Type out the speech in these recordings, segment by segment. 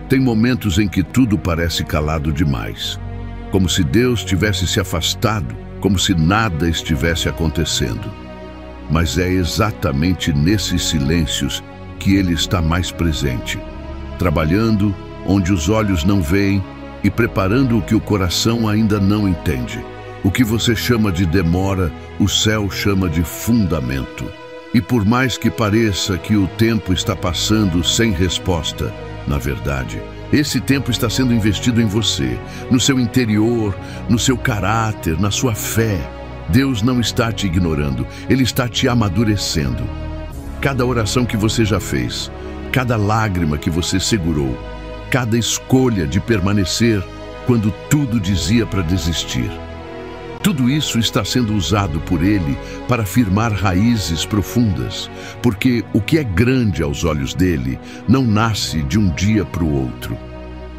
Tem momentos em que tudo parece calado demais, como se Deus tivesse se afastado, como se nada estivesse acontecendo. Mas é exatamente nesses silêncios que Ele está mais presente, trabalhando onde os olhos não veem e preparando o que o coração ainda não entende. O que você chama de demora, o céu chama de fundamento. E por mais que pareça que o tempo está passando sem resposta, na verdade, esse tempo está sendo investido em você, no seu interior, no seu caráter, na sua fé. Deus não está te ignorando, Ele está te amadurecendo. Cada oração que você já fez, cada lágrima que você segurou, cada escolha de permanecer quando tudo dizia para desistir. Tudo isso está sendo usado por Ele para firmar raízes profundas, porque o que é grande aos olhos dele não nasce de um dia para o outro.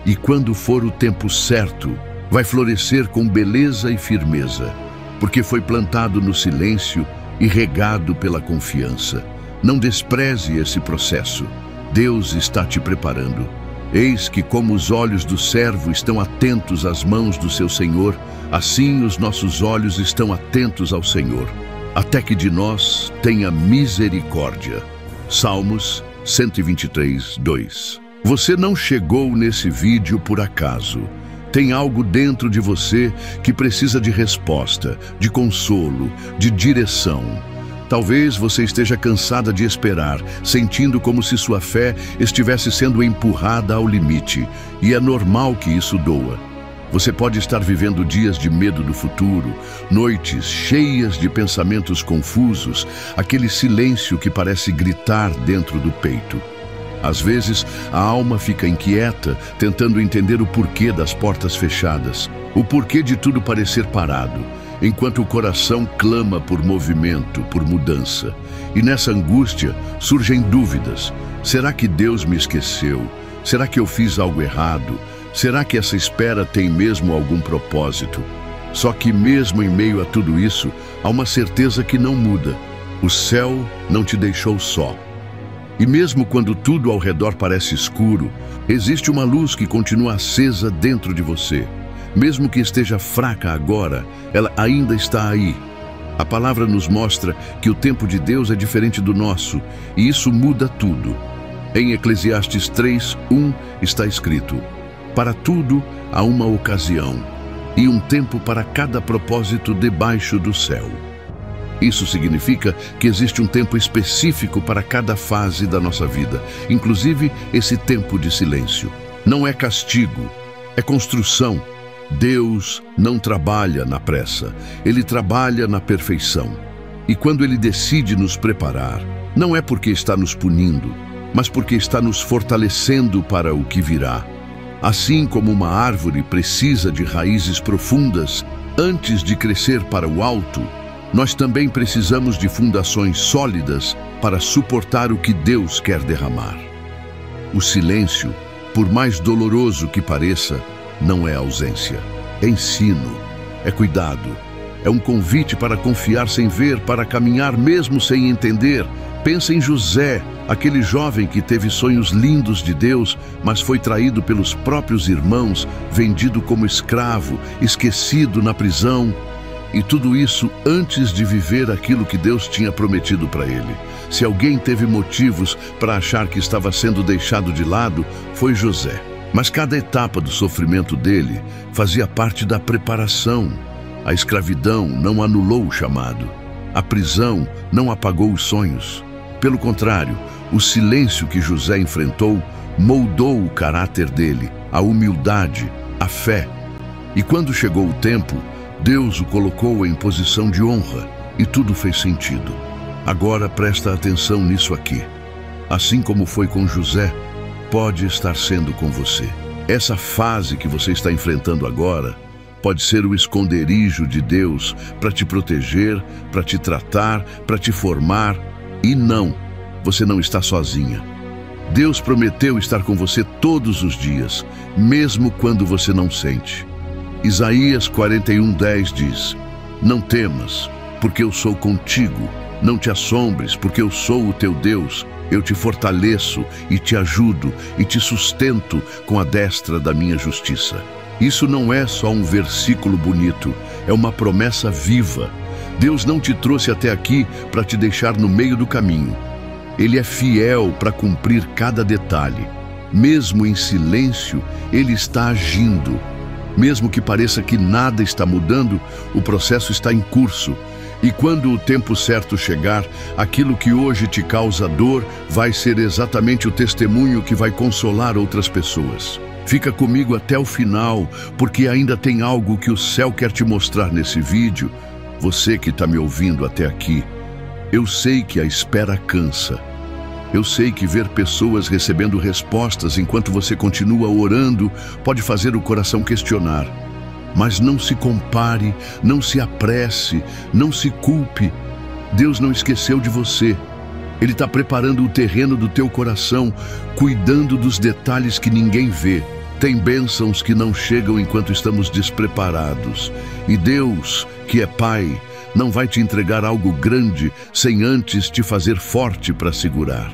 E quando for o tempo certo, vai florescer com beleza e firmeza, porque foi plantado no silêncio e regado pela confiança. Não despreze esse processo. Deus está te preparando. Eis que, como os olhos do servo estão atentos às mãos do seu Senhor, assim os nossos olhos estão atentos ao Senhor, até que de nós tenha misericórdia. Salmos 123, 2. Você não chegou nesse vídeo por acaso. Tem algo dentro de você que precisa de resposta, de consolo, de direção. Talvez você esteja cansada de esperar, sentindo como se sua fé estivesse sendo empurrada ao limite, e é normal que isso doa. Você pode estar vivendo dias de medo do futuro, noites cheias de pensamentos confusos, aquele silêncio que parece gritar dentro do peito. Às vezes, a alma fica inquieta, tentando entender o porquê das portas fechadas, o porquê de tudo parecer parado, enquanto o coração clama por movimento, por mudança. E nessa angústia surgem dúvidas. Será que Deus me esqueceu? Será que eu fiz algo errado? Será que essa espera tem mesmo algum propósito? Só que mesmo em meio a tudo isso, há uma certeza que não muda. O céu não te deixou só. E mesmo quando tudo ao redor parece escuro, existe uma luz que continua acesa dentro de você. Mesmo que esteja fraca agora, ela ainda está aí. A palavra nos mostra que o tempo de Deus é diferente do nosso, e isso muda tudo. Em Eclesiastes 3:1 está escrito: para tudo há uma ocasião, e um tempo para cada propósito debaixo do céu. Isso significa que existe um tempo específico para cada fase da nossa vida, inclusive esse tempo de silêncio. Não é castigo, é construção. Deus não trabalha na pressa, Ele trabalha na perfeição. E quando Ele decide nos preparar, não é porque está nos punindo, mas porque está nos fortalecendo para o que virá. Assim como uma árvore precisa de raízes profundas antes de crescer para o alto, nós também precisamos de fundações sólidas para suportar o que Deus quer derramar. O silêncio, por mais doloroso que pareça, não é ausência, é ensino, é cuidado, é um convite para confiar sem ver, para caminhar mesmo sem entender. Pensa em José, aquele jovem que teve sonhos lindos de Deus, mas foi traído pelos próprios irmãos, vendido como escravo, esquecido na prisão. E tudo isso antes de viver aquilo que Deus tinha prometido para ele. Se alguém teve motivos para achar que estava sendo deixado de lado, foi José. Mas cada etapa do sofrimento dele fazia parte da preparação. A escravidão não anulou o chamado. A prisão não apagou os sonhos. Pelo contrário, o silêncio que José enfrentou moldou o caráter dele, a humildade, a fé. E quando chegou o tempo, Deus o colocou em posição de honra e tudo fez sentido. Agora presta atenção nisso aqui. Assim como foi com José, pode estar sendo com você. Essa fase que você está enfrentando agora pode ser o esconderijo de Deus para te proteger, para te tratar, para te formar. E não, você não está sozinha. Deus prometeu estar com você todos os dias, mesmo quando você não sente. Isaías 41:10 diz: não temas, porque eu sou contigo. Não te assombres, porque eu sou o teu Deus. Eu te fortaleço e te ajudo e te sustento com a destra da minha justiça. Isso não é só um versículo bonito, é uma promessa viva. Deus não te trouxe até aqui para te deixar no meio do caminho. Ele é fiel para cumprir cada detalhe. Mesmo em silêncio, Ele está agindo. Mesmo que pareça que nada está mudando, o processo está em curso. E quando o tempo certo chegar, aquilo que hoje te causa dor vai ser exatamente o testemunho que vai consolar outras pessoas. Fica comigo até o final, porque ainda tem algo que o céu quer te mostrar nesse vídeo. Você que está me ouvindo até aqui, eu sei que a espera cansa. Eu sei que ver pessoas recebendo respostas enquanto você continua orando pode fazer o coração questionar. Mas não se compare, não se apresse, não se culpe. Deus não esqueceu de você. Ele está preparando o terreno do teu coração, cuidando dos detalhes que ninguém vê. Tem bênçãos que não chegam enquanto estamos despreparados. E Deus, que é Pai, não vai te entregar algo grande sem antes te fazer forte para segurar.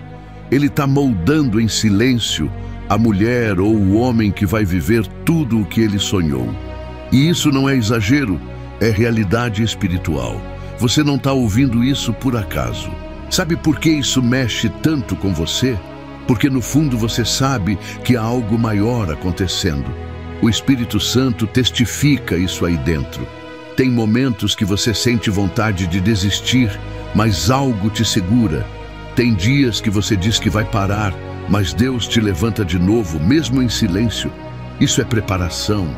Ele está moldando em silêncio a mulher ou o homem que vai viver tudo o que ele sonhou. E isso não é exagero, é realidade espiritual. Você não está ouvindo isso por acaso. Sabe por que isso mexe tanto com você? Porque no fundo você sabe que há algo maior acontecendo. O Espírito Santo testifica isso aí dentro. Tem momentos que você sente vontade de desistir, mas algo te segura. Tem dias que você diz que vai parar, mas Deus te levanta de novo, mesmo em silêncio. Isso é preparação,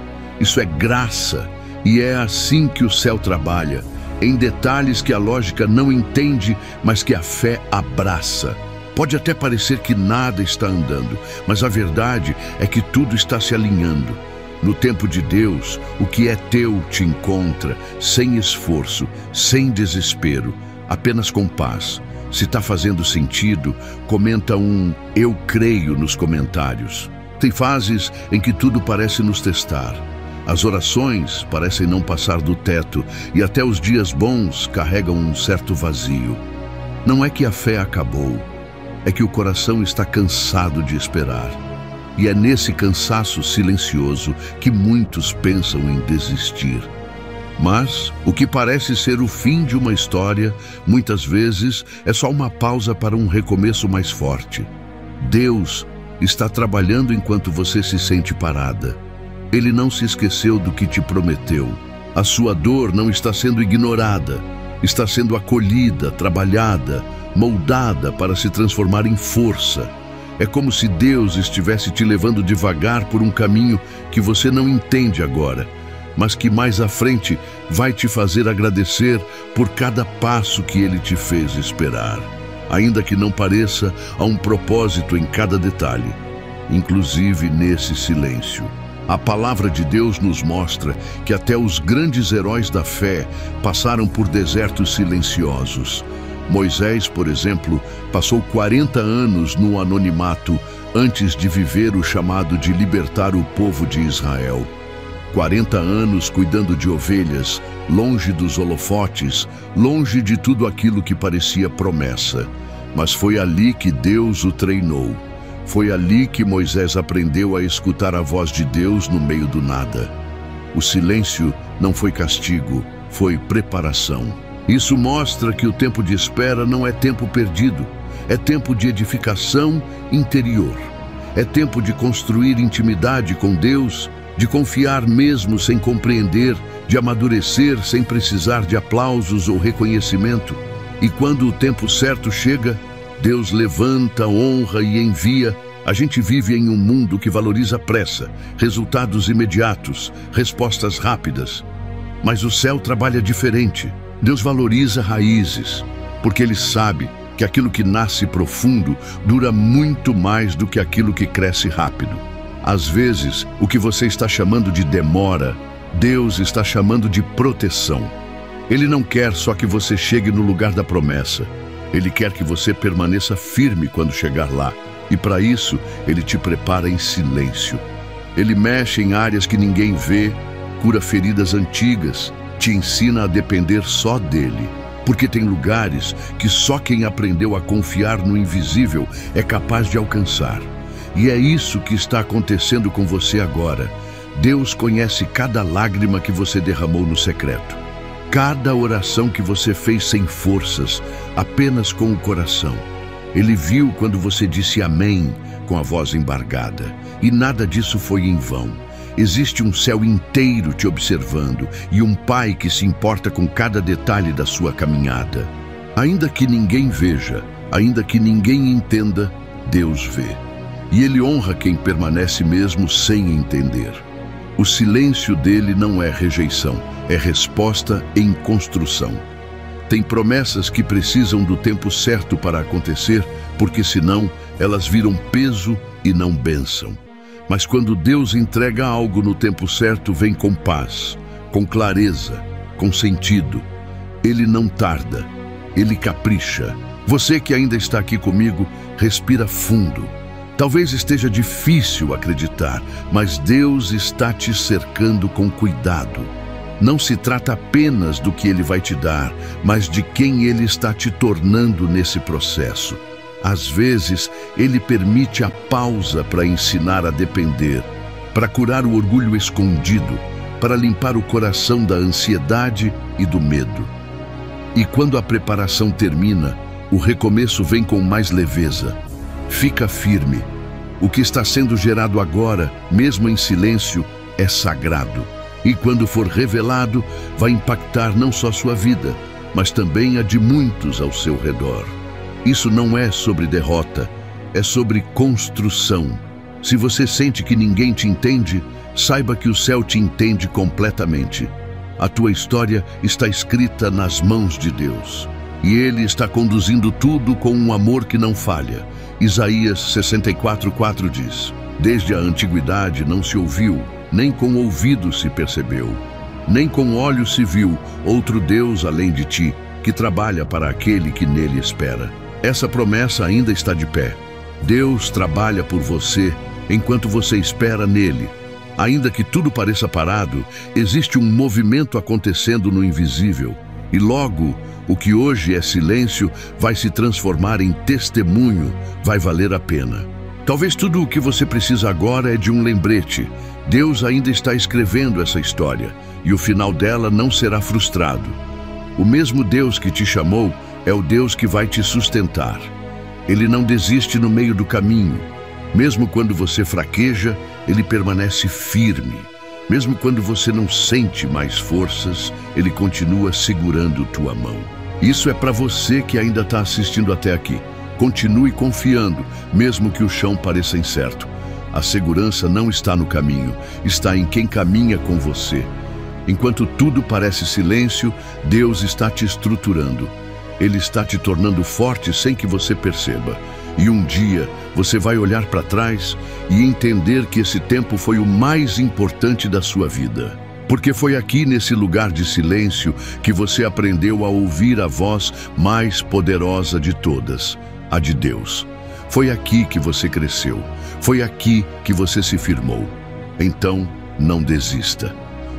isso é graça, e é assim que o céu trabalha, em detalhes que a lógica não entende, mas que a fé abraça. Pode até parecer que nada está andando, mas a verdade é que tudo está se alinhando. No tempo de Deus, o que é teu te encontra, sem esforço, sem desespero, apenas com paz. Se está fazendo sentido, comenta um "eu creio" nos comentários. Tem fases em que tudo parece nos testar. As orações parecem não passar do teto e até os dias bons carregam um certo vazio. Não é que a fé acabou, é que o coração está cansado de esperar. E é nesse cansaço silencioso que muitos pensam em desistir. Mas o que parece ser o fim de uma história, muitas vezes é só uma pausa para um recomeço mais forte. Deus está trabalhando enquanto você se sente parada. Ele não se esqueceu do que te prometeu. A sua dor não está sendo ignorada, está sendo acolhida, trabalhada, moldada para se transformar em força. É como se Deus estivesse te levando devagar por um caminho que você não entende agora, mas que mais à frente vai te fazer agradecer por cada passo que Ele te fez esperar. Ainda que não pareça, há um propósito em cada detalhe, inclusive nesse silêncio. A palavra de Deus nos mostra que até os grandes heróis da fé passaram por desertos silenciosos. Moisés, por exemplo, passou 40 anos no anonimato antes de viver o chamado de libertar o povo de Israel. 40 anos cuidando de ovelhas, longe dos holofotes, longe de tudo aquilo que parecia promessa. Mas foi ali que Deus o treinou. Foi ali que Moisés aprendeu a escutar a voz de Deus no meio do nada. O silêncio não foi castigo, foi preparação. Isso mostra que o tempo de espera não é tempo perdido, é tempo de edificação interior. É tempo de construir intimidade com Deus, de confiar mesmo sem compreender, de amadurecer sem precisar de aplausos ou reconhecimento. E quando o tempo certo chega, Deus levanta, honra e envia. A gente vive em um mundo que valoriza pressa, resultados imediatos, respostas rápidas. Mas o céu trabalha diferente. Deus valoriza raízes, porque Ele sabe que aquilo que nasce profundo dura muito mais do que aquilo que cresce rápido. Às vezes, o que você está chamando de demora, Deus está chamando de proteção. Ele não quer só que você chegue no lugar da promessa. Ele quer que você permaneça firme quando chegar lá. E para isso, Ele te prepara em silêncio. Ele mexe em áreas que ninguém vê, cura feridas antigas, te ensina a depender só dEle. Porque tem lugares que só quem aprendeu a confiar no invisível é capaz de alcançar. E é isso que está acontecendo com você agora. Deus conhece cada lágrima que você derramou no secreto. Cada oração que você fez sem forças, apenas com o coração. Ele viu quando você disse amém com a voz embargada. E nada disso foi em vão. Existe um céu inteiro te observando e um Pai que se importa com cada detalhe da sua caminhada. Ainda que ninguém veja, ainda que ninguém entenda, Deus vê. E Ele honra quem permanece mesmo sem entender. O silêncio dele não é rejeição, é resposta em construção. Tem promessas que precisam do tempo certo para acontecer, porque senão elas viram peso e não bênção. Mas quando Deus entrega algo no tempo certo, vem com paz, com clareza, com sentido. Ele não tarda, Ele capricha. Você que ainda está aqui comigo, respira fundo. Talvez esteja difícil acreditar, mas Deus está te cercando com cuidado. Não se trata apenas do que Ele vai te dar, mas de quem Ele está te tornando nesse processo. Às vezes, Ele permite a pausa para ensinar a depender, para curar o orgulho escondido, para limpar o coração da ansiedade e do medo. E quando a preparação termina, o recomeço vem com mais leveza. Fica firme. O que está sendo gerado agora, mesmo em silêncio, é sagrado. E quando for revelado, vai impactar não só sua vida, mas também a de muitos ao seu redor. Isso não é sobre derrota, é sobre construção. Se você sente que ninguém te entende, saiba que o céu te entende completamente. A tua história está escrita nas mãos de Deus. E Ele está conduzindo tudo com um amor que não falha. Isaías 64:4 diz: Desde a antiguidade não se ouviu, nem com ouvido se percebeu, nem com olhos se viu outro Deus além de ti, que trabalha para aquele que nele espera. Essa promessa ainda está de pé. Deus trabalha por você enquanto você espera nele. Ainda que tudo pareça parado, existe um movimento acontecendo no invisível. E logo, o que hoje é silêncio vai se transformar em testemunho, vai valer a pena. Talvez tudo o que você precisa agora é de um lembrete. Deus ainda está escrevendo essa história, e o final dela não será frustrado. O mesmo Deus que te chamou é o Deus que vai te sustentar. Ele não desiste no meio do caminho. Mesmo quando você fraqueja, Ele permanece firme. Mesmo quando você não sente mais forças, Ele continua segurando tua mão. Isso é para você que ainda está assistindo até aqui. Continue confiando, mesmo que o chão pareça incerto. A segurança não está no caminho, está em quem caminha com você. Enquanto tudo parece silêncio, Deus está te estruturando. Ele está te tornando forte sem que você perceba. E um dia você vai olhar para trás e entender que esse tempo foi o mais importante da sua vida. Porque foi aqui nesse lugar de silêncio que você aprendeu a ouvir a voz mais poderosa de todas, a de Deus. Foi aqui que você cresceu. Foi aqui que você se firmou. Então, não desista.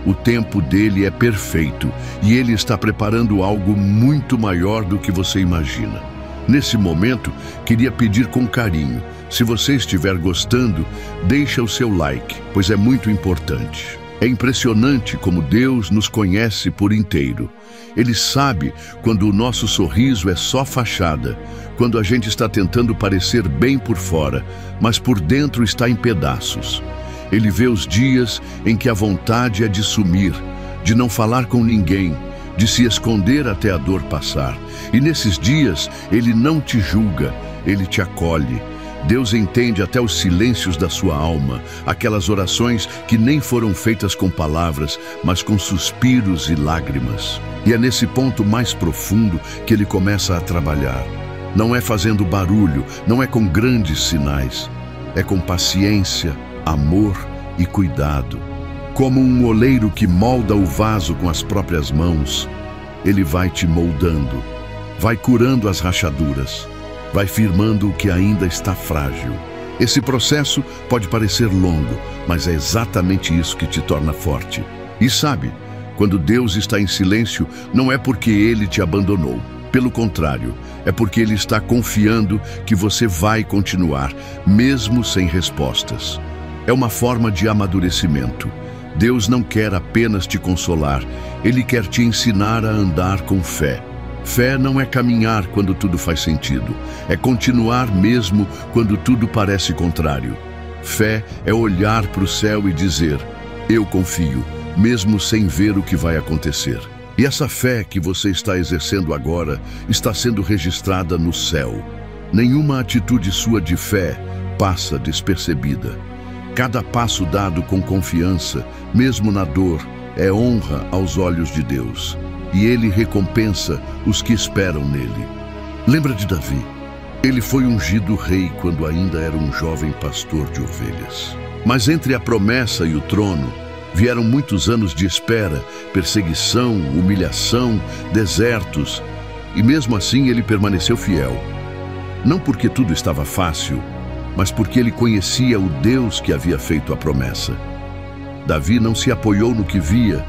O tempo dele é perfeito e ele está preparando algo muito maior do que você imagina. Nesse momento, queria pedir com carinho, se você estiver gostando, deixa o seu like, pois é muito importante. É impressionante como Deus nos conhece por inteiro. Ele sabe quando o nosso sorriso é só fachada, quando a gente está tentando parecer bem por fora, mas por dentro está em pedaços. Ele vê os dias em que a vontade é de sumir, de não falar com ninguém, de se esconder até a dor passar. E nesses dias, Ele não te julga, Ele te acolhe. Deus entende até os silêncios da sua alma, aquelas orações que nem foram feitas com palavras, mas com suspiros e lágrimas. E é nesse ponto mais profundo que Ele começa a trabalhar. Não é fazendo barulho, não é com grandes sinais, é com paciência, amor e cuidado. Como um oleiro que molda o vaso com as próprias mãos, Ele vai te moldando, vai curando as rachaduras, vai firmando o que ainda está frágil. Esse processo pode parecer longo, mas é exatamente isso que te torna forte. E sabe, Quando Deus está em silêncio, não é porque Ele te abandonou. Pelo contrário, é porque Ele está confiando que você vai continuar, mesmo sem respostas. É uma forma de amadurecimento. Deus não quer apenas te consolar, Ele quer te ensinar a andar com fé. Fé não é caminhar quando tudo faz sentido, é continuar mesmo quando tudo parece contrário. Fé é olhar para o céu e dizer: eu confio, mesmo sem ver o que vai acontecer. E essa fé que você está exercendo agora está sendo registrada no céu. Nenhuma atitude sua de fé passa despercebida. Cada passo dado com confiança, mesmo na dor, é honra aos olhos de Deus. E Ele recompensa os que esperam nele. Lembra de Davi? Ele foi ungido rei quando ainda era um jovem pastor de ovelhas. Mas entre a promessa e o trono, vieram muitos anos de espera, perseguição, humilhação, desertos. E mesmo assim ele permaneceu fiel. Não porque tudo estava fácil, mas porque ele conhecia o Deus que havia feito a promessa. Davi não se apoiou no que via,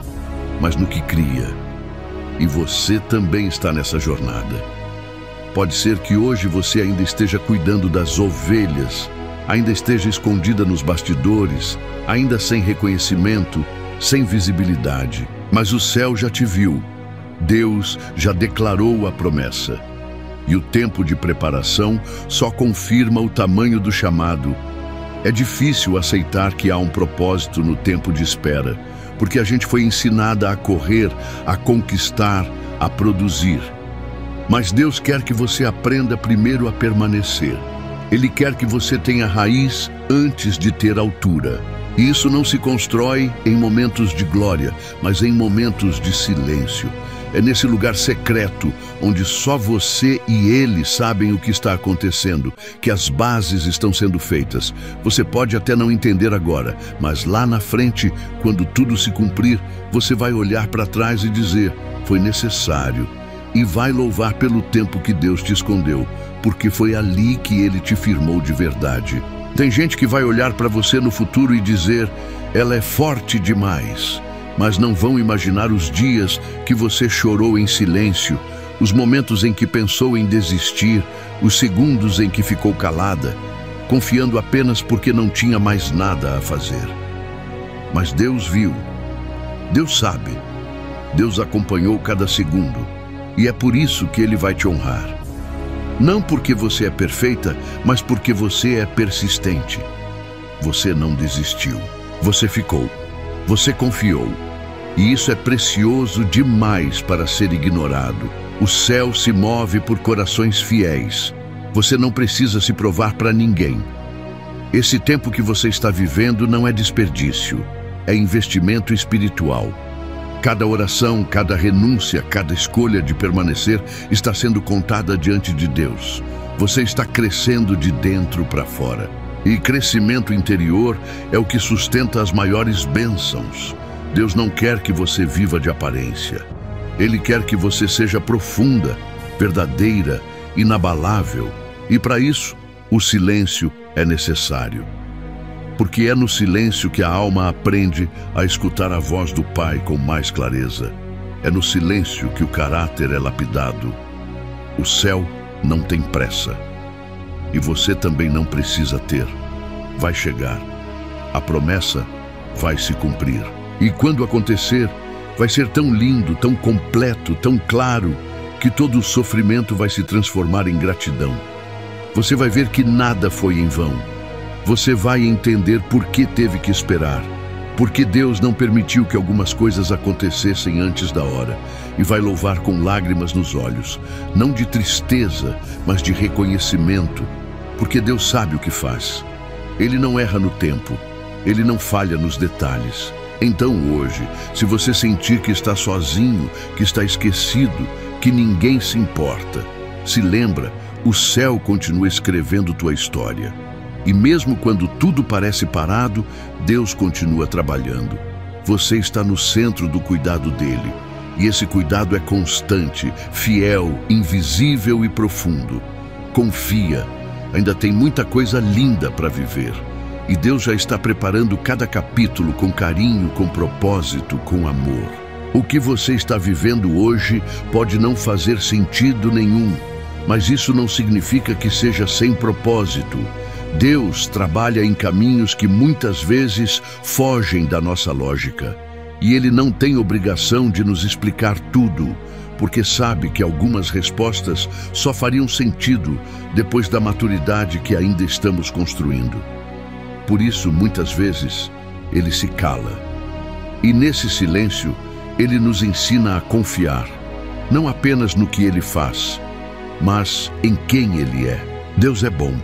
mas no que cria. E você também está nessa jornada. Pode ser que hoje você ainda esteja cuidando das ovelhas, ainda esteja escondida nos bastidores, ainda sem reconhecimento, sem visibilidade. Mas o céu já te viu. Deus já declarou a promessa. E o tempo de preparação só confirma o tamanho do chamado. É difícil aceitar que há um propósito no tempo de espera, porque a gente foi ensinada a correr, a conquistar, a produzir. Mas Deus quer que você aprenda primeiro a permanecer. Ele quer que você tenha raiz antes de ter altura. E isso não se constrói em momentos de glória, mas em momentos de silêncio. É nesse lugar secreto, onde só você e Ele sabem o que está acontecendo, que as bases estão sendo feitas. Você pode até não entender agora, mas lá na frente, quando tudo se cumprir, você vai olhar para trás e dizer: foi necessário. E vai louvar pelo tempo que Deus te escondeu, porque foi ali que Ele te firmou de verdade. Tem gente que vai olhar para você no futuro e dizer: ela é forte demais. Mas não vão imaginar os dias que você chorou em silêncio, os momentos em que pensou em desistir, os segundos em que ficou calada, confiando apenas porque não tinha mais nada a fazer. Mas Deus viu, Deus sabe, Deus acompanhou cada segundo, e é por isso que Ele vai te honrar. Não porque você é perfeita, mas porque você é persistente. Você não desistiu, você ficou, você confiou. E isso é precioso demais para ser ignorado. O céu se move por corações fiéis. Você não precisa se provar para ninguém. Esse tempo que você está vivendo não é desperdício, é investimento espiritual. Cada oração, cada renúncia, cada escolha de permanecer está sendo contada diante de Deus. Você está crescendo de dentro para fora. E crescimento interior é o que sustenta as maiores bênçãos. Deus não quer que você viva de aparência. Ele quer que você seja profunda, verdadeira, inabalável. E para isso, o silêncio é necessário. Porque é no silêncio que a alma aprende a escutar a voz do Pai com mais clareza. É no silêncio que o caráter é lapidado. O céu não tem pressa. E você também não precisa ter. Vai chegar. A promessa vai se cumprir. E quando acontecer, vai ser tão lindo, tão completo, tão claro, que todo o sofrimento vai se transformar em gratidão. Você vai ver que nada foi em vão. Você vai entender por que teve que esperar, porque Deus não permitiu que algumas coisas acontecessem antes da hora, e vai louvar com lágrimas nos olhos, não de tristeza, mas de reconhecimento, porque Deus sabe o que faz. Ele não erra no tempo, Ele não falha nos detalhes. Então hoje, se você sentir que está sozinho, que está esquecido, que ninguém se importa, se lembra, o céu continua escrevendo tua história. E mesmo quando tudo parece parado, Deus continua trabalhando. Você está no centro do cuidado dele. E esse cuidado é constante, fiel, invisível e profundo. Confia, ainda tem muita coisa linda para viver. E Deus já está preparando cada capítulo com carinho, com propósito, com amor. O que você está vivendo hoje pode não fazer sentido nenhum, mas isso não significa que seja sem propósito. Deus trabalha em caminhos que muitas vezes fogem da nossa lógica. E Ele não tem obrigação de nos explicar tudo, porque sabe que algumas respostas só fariam sentido depois da maturidade que ainda estamos construindo. Por isso, muitas vezes, Ele se cala. E nesse silêncio, Ele nos ensina a confiar, não apenas no que Ele faz, mas em quem Ele é. Deus é bom,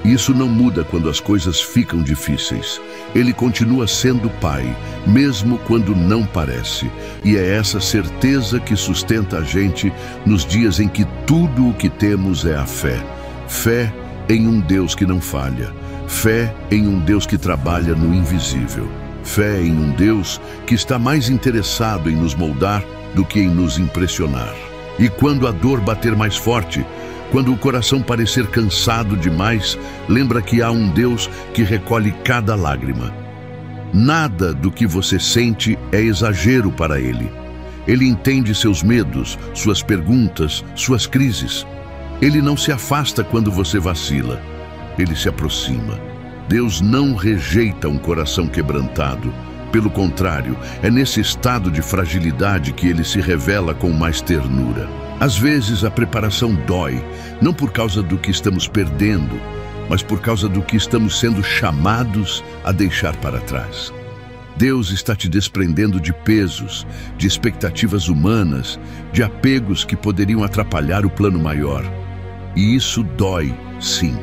e isso não muda quando as coisas ficam difíceis. Ele continua sendo Pai, mesmo quando não parece. E é essa certeza que sustenta a gente nos dias em que tudo o que temos é a fé. Fé em um Deus que não falha. Fé em um Deus que trabalha no invisível. Fé em um Deus que está mais interessado em nos moldar do que em nos impressionar. E quando a dor bater mais forte, quando o coração parecer cansado demais, lembra que há um Deus que recolhe cada lágrima. Nada do que você sente é exagero para Ele. Ele entende seus medos, suas perguntas, suas crises. Ele não se afasta quando você vacila. Ele se aproxima. Deus não rejeita um coração quebrantado. Pelo contrário, é nesse estado de fragilidade que Ele se revela com mais ternura. Às vezes a preparação dói, não por causa do que estamos perdendo, mas por causa do que estamos sendo chamados a deixar para trás. Deus está te desprendendo de pesos, de expectativas humanas, de apegos que poderiam atrapalhar o plano maior. E isso dói, sim,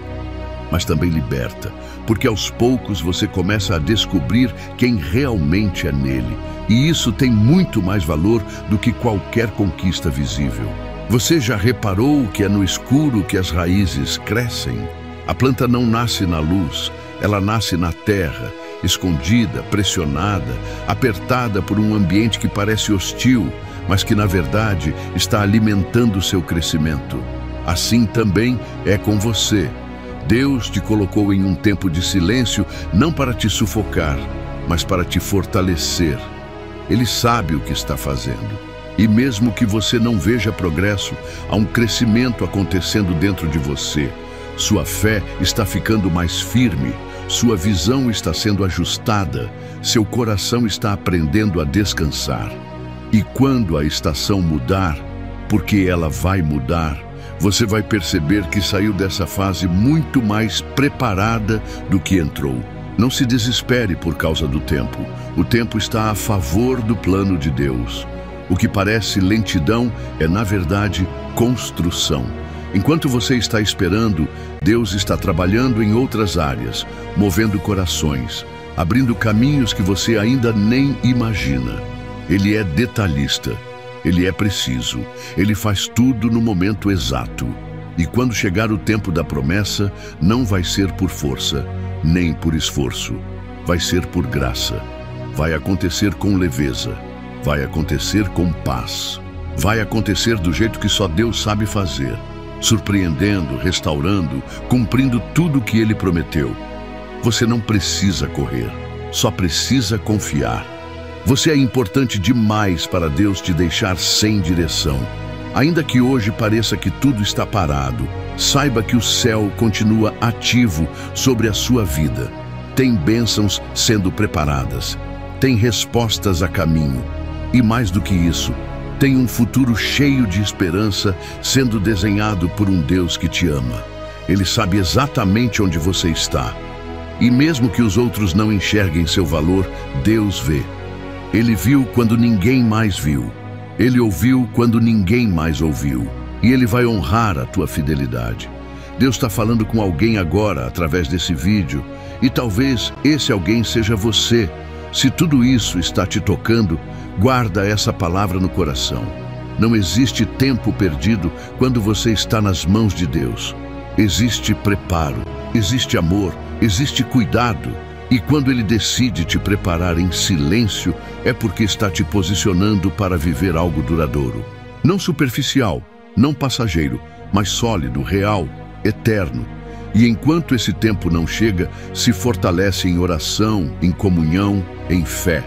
mas também liberta, porque aos poucos você começa a descobrir quem realmente é nele. E isso tem muito mais valor do que qualquer conquista visível. Você já reparou que é no escuro que as raízes crescem? A planta não nasce na luz, ela nasce na terra, escondida, pressionada, apertada por um ambiente que parece hostil, mas que na verdade está alimentando seu crescimento. Assim também é com você. Deus te colocou em um tempo de silêncio não para te sufocar, mas para te fortalecer. Ele sabe o que está fazendo. E mesmo que você não veja progresso, há um crescimento acontecendo dentro de você. Sua fé está ficando mais firme, sua visão está sendo ajustada, seu coração está aprendendo a descansar. E quando a estação mudar, porque ela vai mudar, você vai perceber que saiu dessa fase muito mais preparada do que entrou. Não se desespere por causa do tempo. O tempo está a favor do plano de Deus. O que parece lentidão é, na verdade, construção. Enquanto você está esperando, Deus está trabalhando em outras áreas, movendo corações, abrindo caminhos que você ainda nem imagina. Ele é detalhista, Ele é preciso, Ele faz tudo no momento exato. E quando chegar o tempo da promessa, não vai ser por força, nem por esforço. Vai ser por graça. Vai acontecer com leveza. Vai acontecer com paz. Vai acontecer do jeito que só Deus sabe fazer. Surpreendendo, restaurando, cumprindo tudo o que Ele prometeu. Você não precisa correr, só precisa confiar. Você é importante demais para Deus te deixar sem direção. Ainda que hoje pareça que tudo está parado, saiba que o céu continua ativo sobre a sua vida. Tem bênçãos sendo preparadas, tem respostas a caminho. E mais do que isso, tem um futuro cheio de esperança sendo desenhado por um Deus que te ama. Ele sabe exatamente onde você está. E mesmo que os outros não enxerguem seu valor, Deus vê. Ele viu quando ninguém mais viu. Ele ouviu quando ninguém mais ouviu. E Ele vai honrar a tua fidelidade. Deus está falando com alguém agora, através desse vídeo. E talvez esse alguém seja você. Se tudo isso está te tocando, guarda essa palavra no coração. Não existe tempo perdido quando você está nas mãos de Deus. Existe preparo, existe amor, existe cuidado. E quando Ele decide te preparar em silêncio, é porque está te posicionando para viver algo duradouro. Não superficial, não passageiro, mas sólido, real, eterno. E enquanto esse tempo não chega, se fortalece em oração, em comunhão, em fé.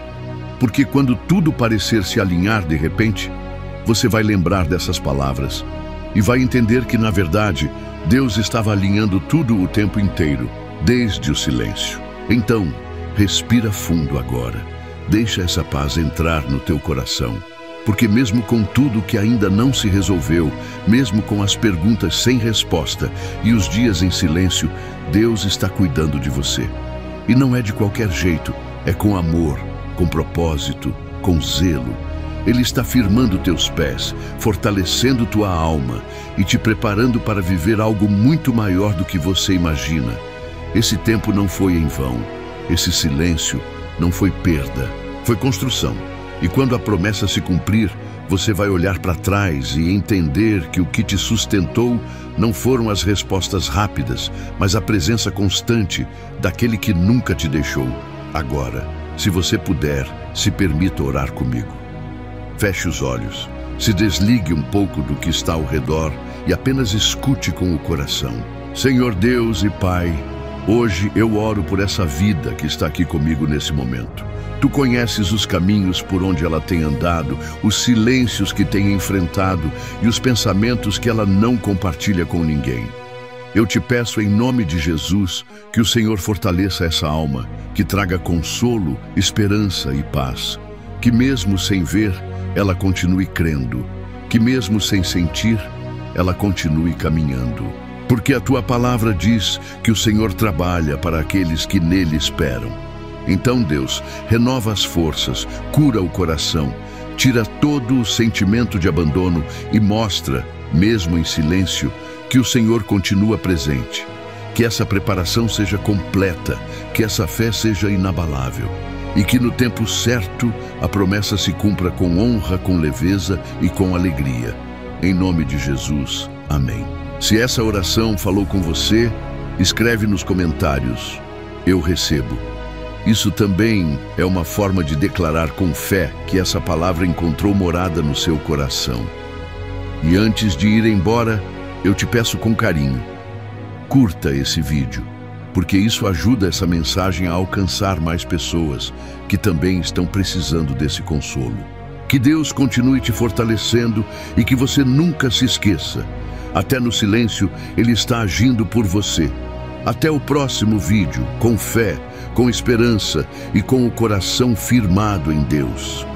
porque quando tudo parecer se alinhar de repente, você vai lembrar dessas palavras e vai entender que, na verdade, Deus estava alinhando tudo o tempo inteiro, desde o silêncio. Então, respira fundo agora. Deixa essa paz entrar no teu coração. Porque mesmo com tudo que ainda não se resolveu, mesmo com as perguntas sem resposta e os dias em silêncio, Deus está cuidando de você. E não é de qualquer jeito, é com amor, com propósito, com zelo. Ele está firmando teus pés, fortalecendo tua alma e te preparando para viver algo muito maior do que você imagina. Esse tempo não foi em vão. Esse silêncio não foi perda, foi construção. E quando a promessa se cumprir, você vai olhar para trás e entender que o que te sustentou não foram as respostas rápidas, mas a presença constante daquele que nunca te deixou. Agora, se você puder, se permita orar comigo. Feche os olhos, se desligue um pouco do que está ao redor e apenas escute com o coração. Senhor Deus e Pai, hoje eu oro por essa vida que está aqui comigo nesse momento. Tu conheces os caminhos por onde ela tem andado, os silêncios que tem enfrentado e os pensamentos que ela não compartilha com ninguém. Eu te peço em nome de Jesus que o Senhor fortaleça essa alma, que traga consolo, esperança e paz. Que mesmo sem ver, ela continue crendo. Que mesmo sem sentir, ela continue caminhando. Porque a tua palavra diz que o Senhor trabalha para aqueles que nele esperam. Então, Deus, renova as forças, cura o coração, tira todo o sentimento de abandono e mostra, mesmo em silêncio, que o Senhor continua presente. Que essa preparação seja completa, que essa fé seja inabalável e que no tempo certo a promessa se cumpra com honra, com leveza e com alegria. Em nome de Jesus, amém. Se essa oração falou com você, escreve nos comentários: eu recebo. Isso também é uma forma de declarar com fé que essa palavra encontrou morada no seu coração. E antes de ir embora, eu te peço com carinho, curta esse vídeo, porque isso ajuda essa mensagem a alcançar mais pessoas que também estão precisando desse consolo. Que Deus continue te fortalecendo e que você nunca se esqueça. Até no silêncio, Ele está agindo por você. Até o próximo vídeo, com fé, com esperança e com o coração firmado em Deus.